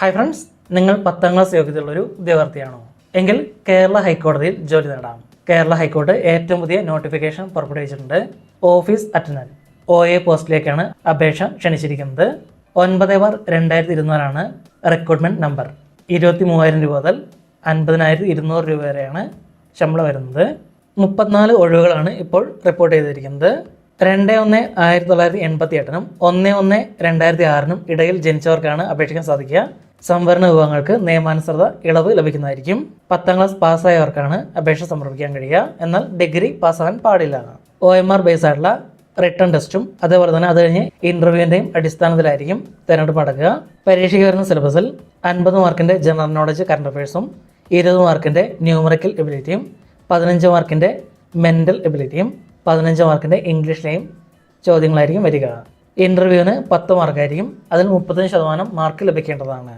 Hi friends, നിങ്ങൾ 10ാം class യോഗ്യതയുള്ളൊരു ഉദ്യോഗാർത്ഥിയാണോ? എങ്കിൽ കേരള ഹൈക്കോടതിയിൽ ജോലി നേടാം. കേരള ഹൈക്കോടതി ഏറ്റവും പുതിയ നോട്ടിഫിക്കേഷൻ പുറപ്പെടുവിച്ചിട്ടുണ്ട്. ഓഫീസ് അറ്റൻഡന്റ് OA പോസ്റ്റിലേക്കാണ് അപേക്ഷ ക്ഷണിച്ചിരിക്കുന്നത്. 9/2024 റിക്രൂട്ട്മെന്റ് നമ്പർ. 23,000 രൂപ മുതൽ 50,200 രൂപ വരെയാണ് ശമ്പളം വരുന്നത്. 34 ഒഴിവുകളാണ് ഇപ്പോൾ റിപ്പോർട്ട് ചെയ്തിരിക്കുന്നത്. 2/1/1988 1/1/2006 ഇടയിൽ ജനിച്ചവർക്കാണ് അപേക്ഷിക്കാൻ സാധിക്കുക. സംവരണ വിഭാഗങ്ങൾക്ക് നിയമാനുസൃത ഇളവ് ലഭിക്കുന്നതായിരിക്കും. 10ാം ക്ലാസ് പാസ്സായവർക്കാണ് അപേക്ഷ സമർപ്പിക്കാൻ കഴിയുക. എന്നാൽ ഡിഗ്രി പാസ്സാകാൻ പാടില്ല. OMR ബേസ് ആയിട്ടുള്ള റിട്ടേൺ ടെസ്റ്റും അതേപോലെ തന്നെ അത് കഴിഞ്ഞ് ഇന്റർവ്യൂവിൻ്റെയും അടിസ്ഥാനത്തിലായിരിക്കും തിരഞ്ഞെടുപ്പ് നടക്കുക. പരീക്ഷയ്ക്ക് വരുന്ന സിലബസിൽ 50 മാർക്കിൻ്റെ ജനറൽ നോളജ് കറണ്ട് അഫയേഴ്സും 20 മാർക്കിൻ്റെ ന്യൂമറിക്കൽ എബിലിറ്റിയും 15 മാർക്കിൻ്റെ മെൻ്റൽ എബിലിറ്റിയും 15 മാർക്കിൻ്റെ ഇംഗ്ലീഷിലെയും ചോദ്യങ്ങളായിരിക്കും വരിക. ഇൻ്റർവ്യൂവിന് 10 മാർക്കായിരിക്കും. അതിൽ 35% മാർക്ക് ലഭിക്കേണ്ടതാണ്.